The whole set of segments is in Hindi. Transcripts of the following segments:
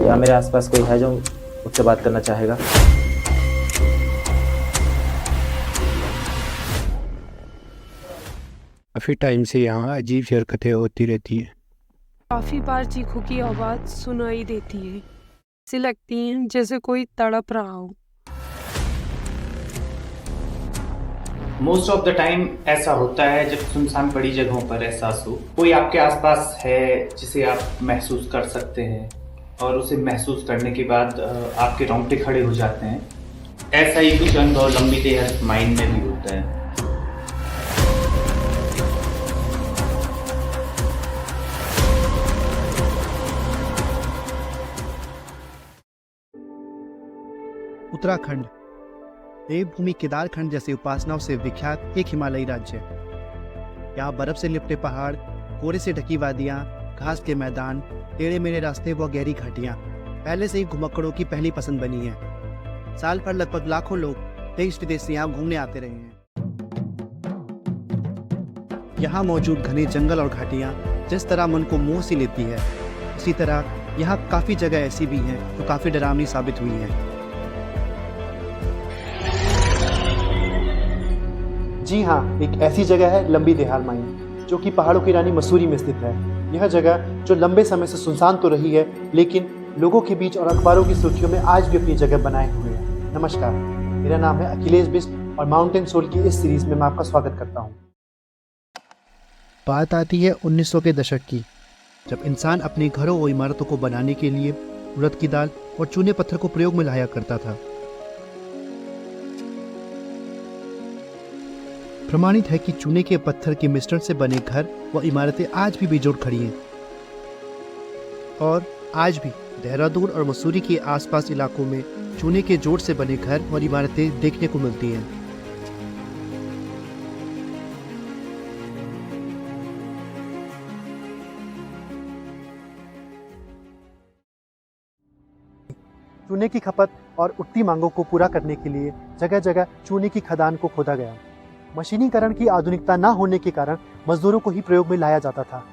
या मेरे आसपास कोई है जो मुझसे बात करना चाहेगा? काफ़ी टाइम से यहाँ अजीब सी हरकतें होती रहती हैं। काफी बार चीखों की आवाज सुनाई देती है। ऐसी लगती है जैसे कोई तड़प रहा हो। मोस्ट ऑफ द टाइम ऐसा होता है जब सुनसान पड़ी जगहों पर एहसास हो कोई आपके आसपास है जिसे आप महसूस कर सकते हैं, और उसे महसूस करने के बाद आपके रोंगटे खड़े हो जाते हैं। ऐसा ही कुछ अनुभव लंबी देर माइंड में भी होता है। उत्तराखंड देवभूमि केदारखंड जैसे उपासनाओं से विख्यात एक हिमालयी राज्य है। यहाँ बर्फ से लिपटे पहाड़, कोहरे से ढकी वादियाँ, घास के मैदान, टेढ़े मेढ़े रास्ते व गहरी घाटियाँ पहले से ही घुमक्कड़ों की पहली पसंद बनी है। साल भर लगभग लाखों लोग देश विदेश से यहाँ घूमने आते रहे हैं। यहाँ मौजूद घने जंगल और घाटियाँ जिस तरह मन को मोह सी लेती है, उसी तरह यहाँ काफ़ी जगह ऐसी भी हैं जो काफ़ी डरावनी साबित हुई हैं। जी हाँ, एक ऐसी जगह है लंबी देहाल माइन, जो कि पहाड़ों की रानी मसूरी में स्थित है। यह जगह जो लंबे समय से सुनसान तो रही है, लेकिन लोगों के बीच और अखबारों की सुर्खियों में आज भी अपनी जगह बनाए हुए है। नमस्कार, मेरा नाम है अखिलेश बिष्ट और माउंटेन सोल की इस सीरीज में मैं आपका स्वागत करता हूँ। बात आती है 1900 के दशक की, जब इंसान अपने घरों और इमारतों को बनाने के लिए उड़द की दाल और चूने पत्थर को प्रयोग में लाया करता था। प्रमाणित है कि चूने के पत्थर के मिश्रण से बने घर व इमारतें आज भी बेजोड़ खड़ी हैं। और आज भी देहरादून और मसूरी के आसपास इलाकों में चूने के जोड़ से बने घर और इमारतें देखने को मिलती हैं। चूने की खपत और उठती मांगों को पूरा करने के लिए जगह जगह चूने की खदान को खोदा गया। मशीनीकरण की आधुनिकता न होने के कारण मजदूरों को ही प्रयोग में लाया जाता था।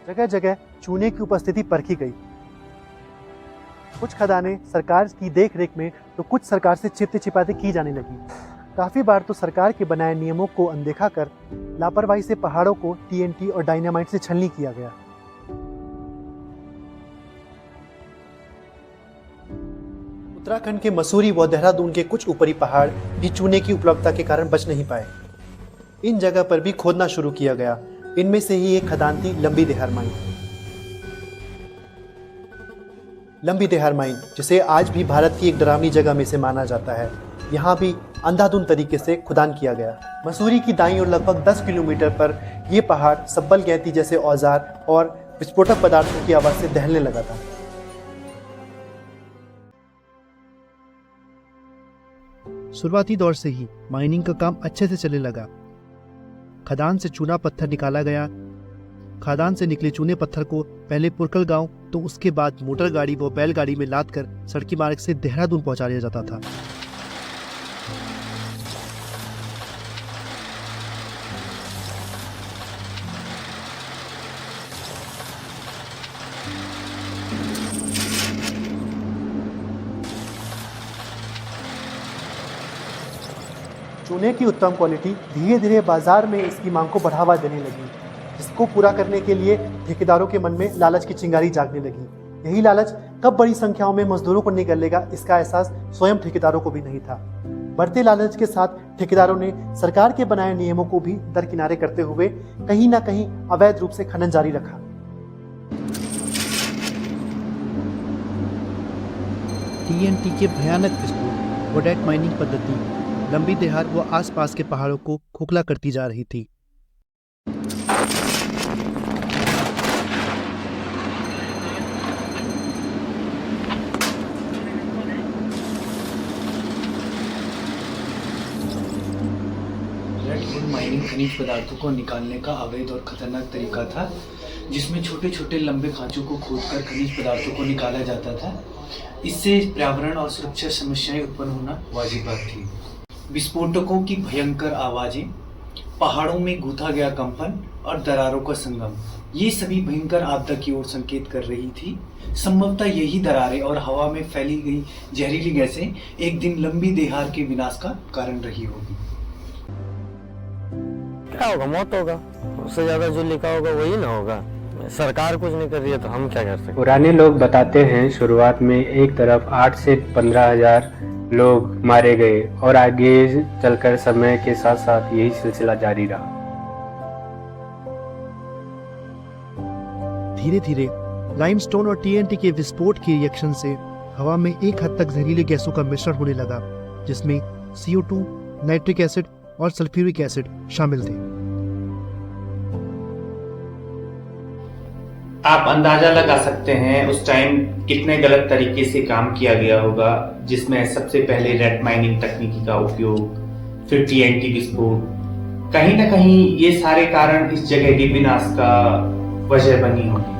जगह जगह चूने की उपस्थिति परखी गई। कुछ खदानें सरकार की देखरेख में तो कुछ सरकार से छिपते छिपाते की जाने लगी। काफी बार तो सरकार के बनाए नियमों को अनदेखा कर लापरवाही से पहाड़ों को TNT और डायनामाइट से छलनी किया गया। उत्तराखंड के मसूरी व देहरादून के कुछ ऊपरी पहाड़ भी चूने की उपलब्धता के कारण बच नहीं पाए। इन जगह पर भी खोदना शुरू किया गया। इनमें से ही एक खदान थी लंबी देहाल माइन। लंबी देहाल माइन, जिसे आज भी भारत की एक डरावनी जगह में से माना जाता है, यहाँ भी अंधाधुंध तरीके से खुदान किया गया। मसूरी की दाईं ओर लगभग 10 किलोमीटर पर यह पहाड़ सब्बल गैंती जैसे औजार और विस्फोटक पदार्थों की आवाज से दहलने लगा था। शुरुआती दौर से ही माइनिंग का काम अच्छे से चलने लगा। खदान से चूना पत्थर निकाला गया। खदान से निकले चूने पत्थर को पहले पुरकल गांव तो उसके बाद मोटर गाड़ी व बैलगाड़ी में लाद कर सड़की मार्ग से देहरादून पहुंचा दिया जाता था। चूने की उत्तम क्वालिटी धीरे धीरे बाजार में इसकी मांग को बढ़ावा देने लगी, जिसको पूरा करने के लिए ठेकेदारों के मन में लालच की चिंगारी जागने लगी। यही लालच कब बड़ी संख्याओं में मजदूरों को निगलेगा, इसका एहसास स्वयं ठेकेदारों को भी नहीं था। बढ़ते लालच के साथ ठेकेदारों ने सरकार के बनाए नियमों को भी दरकिनारे करते हुए कहीं ना कहीं अवैध रूप से खनन जारी रखा। TNT के भयानक विस्फोट व डेट माइनिंग पद्धति लंबी देहाल व आसपास के पहाड़ों को खोखला करती जा रही थी। रेडवुड माइनिंग खनिज पदार्थों को निकालने का अवैध और खतरनाक तरीका था, जिसमें छोटे छोटे लंबे खांचों को खोदकर खनिज पदार्थों को निकाला जाता था। इससे पर्यावरण और सुरक्षा समस्याएं उत्पन्न होना वाजिब बात थी। विस्फोटकों की भयंकर आवाजें पहाड़ों में गूंथा गया कंपन और दरारों का संगम, ये सभी भयंकर आपदा की ओर संकेत कर रही थी। संभवतः यही दरारें और हवा में फैली गई जहरीली गैसें एक दिन लंबी देहार के विनाश का कारण रही होगी। क्या होगा? मौत होगा। उससे ज्यादा जो लिखा होगा वही ना होगा। सरकार कुछ नहीं कर रही है तो हम क्या कर सकते? पुराने लोग बताते हैं शुरुआत में एक तरफ 8 से 15,000 लोग मारे गए और आगे चलकर समय के साथ साथ यही सिलसिला जारी रहा। धीरे धीरे लाइमस्टोन और टीएनटी के विस्फोट के रिएक्शन से हवा में एक हद तक जहरीले गैसों का मिश्रण होने लगा, जिसमें CO2, नाइट्रिक एसिड और सल्फ्यूरिक एसिड शामिल थे। आप अंदाजा लगा सकते हैं उस टाइम कितने गलत तरीके से काम किया गया होगा, जिसमें सबसे पहले रेड माइनिंग तकनीकी का उपयोग, फिर TNT विस्फोट। कहीं ना कहीं ये सारे कारण इस जगह के विनाश का वजह बनी होगी।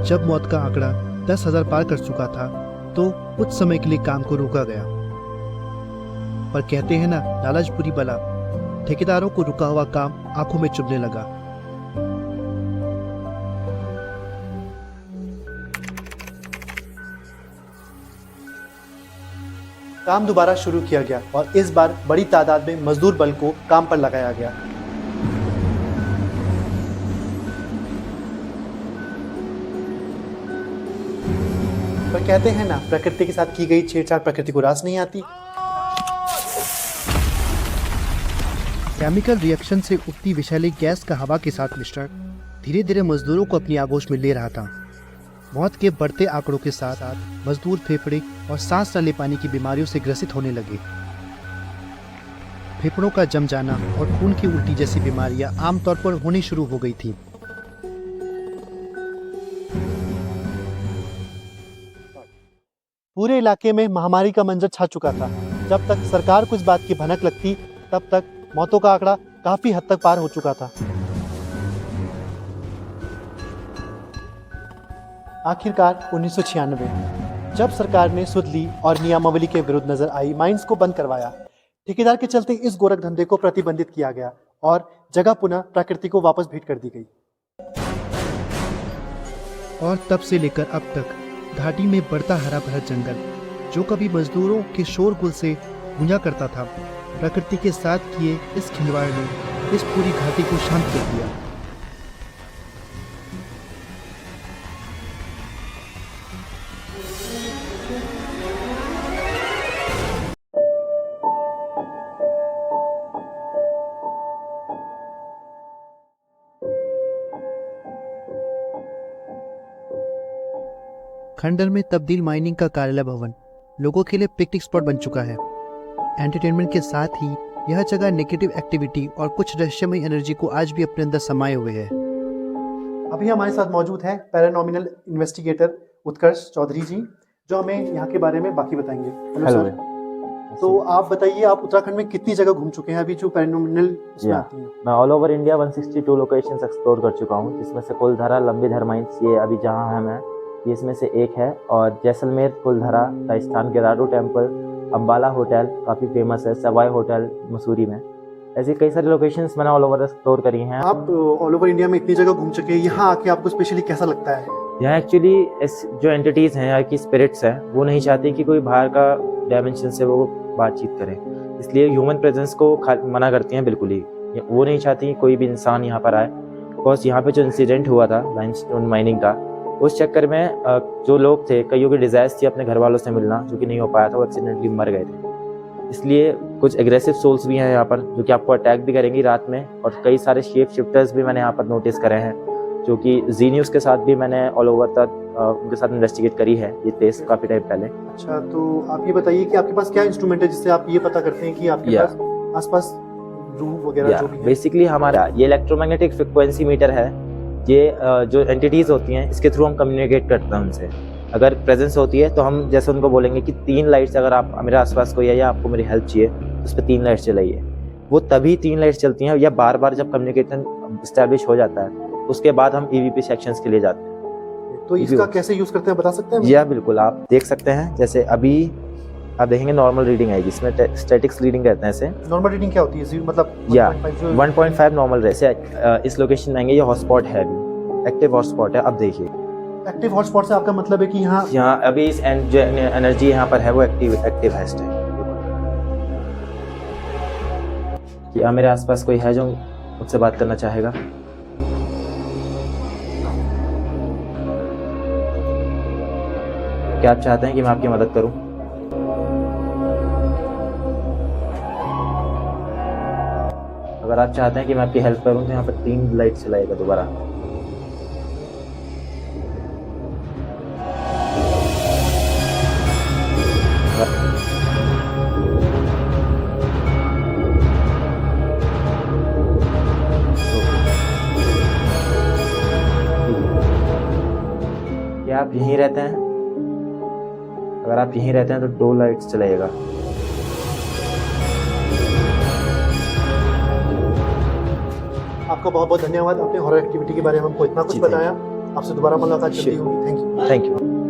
जब मौत का आंकड़ा 10,000 पार कर चुका था तो कुछ समय के लिए काम को रोका गया। पर कहते हैं ना, लालच बुरी बला। ठेकेदारों को रुका हुआ काम आंखों में चुभने लगा। काम दोबारा शुरू किया गया और इस बार बड़ी तादाद में मजदूर बल को काम पर लगाया गया। पर कहते हैं ना, प्रकृति के साथ की गई छेड़छाड़ प्रकृति को रास नहीं आती। केमिकल रिएक्शन से उठती विषैली गैस का हवा के साथ मिश्रण धीरे धीरे मजदूरों को अपनी आगोश में ले रहा था। मौत के बढ़ते आंकड़ों के साथ साथ मजदूर फेफड़े और सांस न ले पानी की बीमारियों से ग्रसित होने लगे। फेफड़ों का जम जाना और खून की उल्टी जैसी बीमारियां आमतौर पर होनी शुरू हो गई थी। पूरे इलाके में महामारी का मंजर छा चुका था। जब तक सरकार को इस बात की भनक लगती, तब तक मौतों का आंकड़ा काफी हद तक पार हो चुका था। आखिरकार 1996 जब सरकार ने सुध ली और नियमावली के विरुद्ध नजर आई, माइंस को बंद करवाया। ठेकेदार के चलते इस गोरख धंधे को प्रतिबंधित किया गया और जगह पुनः प्रकृति को वापस भेंट कर दी गई। और तब से लेकर अब तक घाटी में बढ़ता हरा भरा जंगल, जो कभी मजदूरों के शोरगुल से गूंजा करता था, प्रकृति के साथ किए इस खिलवाड़ ने इस पूरी घाटी को शांत कर दिया। खंडर में तब्दील माइनिंग का कार्यालय भवन लोगों के लिए पिकनिक स्पॉट बन चुका है। एंटरटेनमेंट के साथ ही यह जगह नेगेटिव एक्टिविटी और कुछ रहस्यमय एनर्जी को आज भी अपने अंदर समाये हुए है। अभी हमारे साथ मौजूद हैं पैरानॉमिनल इन्वेस्टिगेटर उत्कर्ष चौधरी जी, जो हमें यहाँ के बारे में बाकी बताएंगे। Hello sir. तो आप बताइए, आप उत्तराखंड में कितनी जगह घूम चुके हैं अभी जो पैरानॉमिनल उसमें आती हैं? मैं all over India 162 locations explore कर चुका हूँ, जिसमें से कुलधरा, लंबीधर माइंस, ये अभी जहाँ हम हैं ये इसमें से एक है, और जैसलमेर, कुलधरा, राजस्थान, गिरारू टेम्पल, अम्बाला होटल काफ़ी फेमस है, सवाई होटल मसूरी में। ऐसी कई सारी लोकेशंस मैंने ऑल ओवर एक्सप्लोर करी हैं। आप ऑल ओवर इंडिया में इतनी जगह घूम चुके हैं, यहाँ आके आपको स्पेशली कैसा लगता है? यहाँ एक्चुअली जो एंटिटीज़ हैं, यहाँ की स्पिरिट्स हैं, वो नहीं चाहती कि कोई बाहर का डायमेंशन से वो बातचीत करें, इसलिए ह्यूमन प्रेजेंस को मना करती हैं बिल्कुल ही। वो नहीं चाहती कोई भी इंसान यहाँ पर आए। बिकॉज यहाँ पे जो इंसिडेंट हुआ था लाइमस्टोन माइनिंग का, उस चक्कर में जो लोग थे, कईयों की डिज़ायर्स थी अपने घर वालों से मिलना, जो कि नहीं हो पाया था, वो एक्सीडेंटली मर गए थे। इसलिए कुछ एग्रेसिव सोल्स भी हैं यहाँ पर, जो कि आपको अटैक भी करेंगी रात में, और कई सारे शेप शिफ्टर्स भी मैंने यहाँ पर नोटिस करे हैं, जो कि जी न्यूज़ के साथ भी मैंने ऑल ओवर तक उनके साथ इन्वेस्टिगेट करी है ये केस काफ़ी टाइम पहले। अच्छा, तो आप ये बताइए कि आपके पास क्या इंस्ट्रूमेंट है जिससे आप ये पता करते हैं कि आपके पास आसपास रूम वगैरह जो भी है? बेसिकली हमारा ये इलेक्ट्रोमैग्नेटिक फ्रिक्वेंसी मीटर है। ये जो एंटिटीज़ होती हैं, इसके थ्रू हम कम्युनिकेट करते हैं उनसे। अगर प्रेजेंस होती है तो हम जैसे उनको बोलेंगे कि 3 लाइट्स, अगर आप मेरे आसपास कोई है या आपको मेरी हेल्प चाहिए, तो उस पर 3 लाइट्स चलाइए। वो तभी 3 लाइट्स चलती हैं, या बार बार जब कम्युनिकेशन इस्टेब्लिश हो जाता है उसके बाद हम EVP सेक्शंस के लिए जाते हैं। तो इसका कैसे यूज करते हैं बता सकते हैं? जी हाँ बिल्कुल, आप देख सकते हैं। जैसे अभी आप देखेंगे नॉर्मल रीडिंग आएगी, इसमें स्टैटिक्स रीडिंग रहते हैं। इसे नॉर्मल रीडिंग क्या होती है? मतलब या 1.5 1.5 नॉर्मल जैसे इस लोकेशन में आएंगे, ये हॉटस्पॉट है, अभी एक्टिव हॉटस्पॉट है। अब देखिए एक्टिव हॉटस्पॉट से आपका मतलब है कि यहाँ अभी इस जो एनर्जी यहाँ पर है वो एक्टिव है। क्या मेरे आसपास कोई है जो मुझसे बात करना चाहेगा? क्या आप चाहते हैं कि मैं आपकी मदद करूं? अगर आप चाहते हैं कि मैं आपकी हेल्प करूं तो यहाँ पर 3 लाइट चलाएगा दोबारा। क्या आप यहीं रहते हैं? अगर आप यहीं रहते हैं तो 2 लाइट्स चलाएगा। आपका बहुत बहुत धन्यवाद, आपने हॉरर एक्टिविटी के बारे में हमको इतना कुछ जी, बताया। आपसे दोबारा मुलाकात जल्दी होगी। Thank you. Thank you.